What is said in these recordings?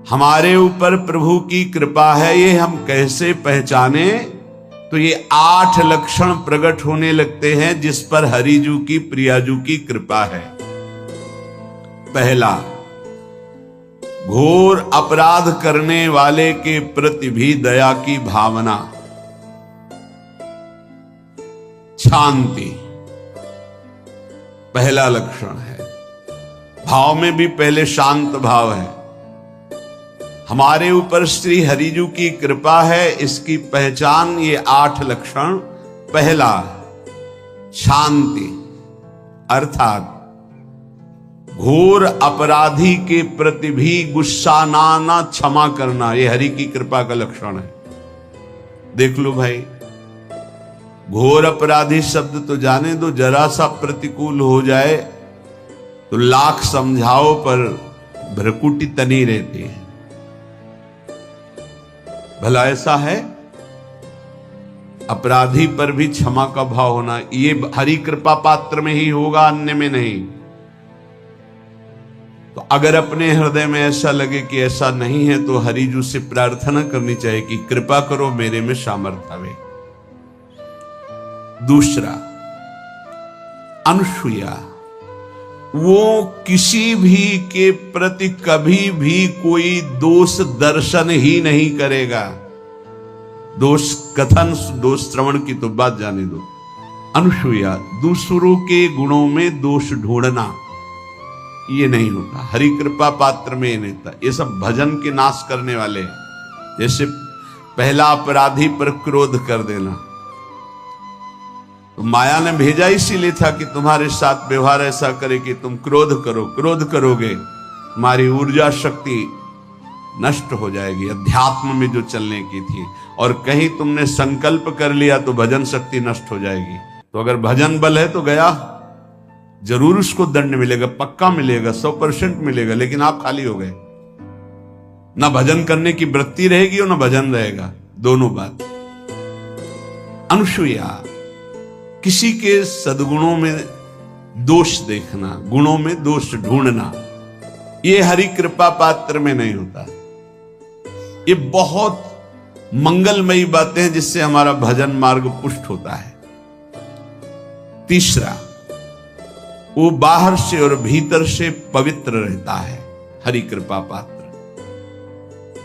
हमारे ऊपर प्रभु की कृपा है ये हम कैसे पहचाने? तो ये 8 लक्षण प्रकट होने लगते हैं जिस पर हरिजू की प्रियाजू की कृपा है। पहला, घोर अपराध करने वाले के प्रति भी दया की भावना, शांति पहला लक्षण है। भाव में भी पहले शांत भाव है। हमारे ऊपर श्री हरिजू की कृपा है, इसकी पहचान ये 8 लक्षण। पहला, शांति, अर्थात घोर अपराधी के प्रति भी गुस्सा ना क्षमा करना, ये हरि की कृपा का लक्षण है। देख लो भाई, घोर अपराधी शब्द तो जाने दो, जरा सा प्रतिकूल हो जाए तो लाख समझाओ पर भ्रकुटी तनी रहती है। भला ऐसा है? अपराधी पर भी क्षमा का भाव होना, ये हरि कृपा पात्र में ही होगा, अन्य में नहीं। तो अगर अपने हृदय में ऐसा लगे कि ऐसा नहीं है तो हरिजू से प्रार्थना करनी चाहिए कि कृपा करो, मेरे में सामर्थ्य आवे। दूसरा, अनुसूया, वो किसी भी के प्रति कभी भी कोई दोष दर्शन ही नहीं करेगा। दोष कथन, दोष श्रवण की तो बात जाने दो। अनुसूया, दूसरों के गुणों में दोष ढूंढना ये नहीं होता, हरि कृपा पात्र में ये नहीं होता। ये सब भजन के नाश करने वाले हैं। जैसे पहला अपराधी पर क्रोध कर देना, तो माया ने भेजा इसीलिए था कि तुम्हारे साथ व्यवहार ऐसा करे कि तुम क्रोध करो। क्रोध करोगे तुम्हारी ऊर्जा शक्ति नष्ट हो जाएगी, अध्यात्म में जो चलने की थी। और कहीं तुमने संकल्प कर लिया तो भजन शक्ति नष्ट हो जाएगी। तो अगर भजन बल है तो गया, जरूर उसको दंड मिलेगा, पक्का मिलेगा, 100% मिलेगा, लेकिन आप खाली हो गए। ना भजन करने की वृत्ति रहेगी और ना भजन रहेगा, दोनों बात। अनुसूया, किसी के सद्गुणों में दोष देखना, गुणों में दोष ढूंढना, ये हरि कृपा पात्र में नहीं होता। ये बहुत मंगलमयी बातें हैं जिससे हमारा भजन मार्ग पुष्ट होता है। तीसरा, वो बाहर से और भीतर से पवित्र रहता है, हरि कृपा पात्र।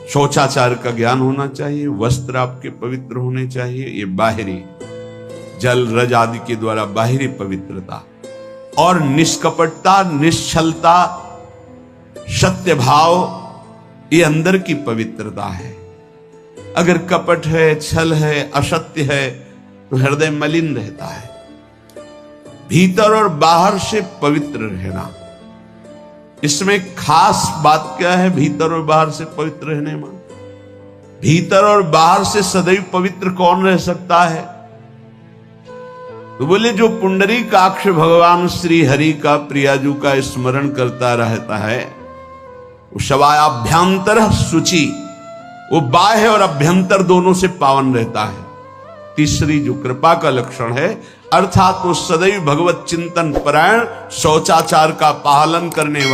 शौचाचार का ज्ञान होना चाहिए, वस्त्र आपके पवित्र होने चाहिए, ये बाहरी जल रज आदि के द्वारा बाहरी पवित्रता। और निष्कपटता, निश्चलता, सत्य भाव, ये अंदर की पवित्रता है। अगर कपट है, छल है, असत्य है तो हृदय मलिन रहता है। भीतर और बाहर से पवित्र रहना, इसमें खास बात क्या है? भीतर और बाहर से पवित्र रहने में, भीतर और बाहर से सदैव पवित्र कौन रह सकता है? तो बोले जो पुंडरीकाक्ष भगवान श्री हरि का, प्रियाजू का स्मरण करता रहता है, वो शवायाभ्यंतर शुचि, वो बाह्य और अभ्यंतर दोनों से पावन रहता है। तीसरी जो कृपा का लक्षण है, अर्थात वो सदैव भगवत चिंतन परायण, शौचाचार का पालन करने वाला।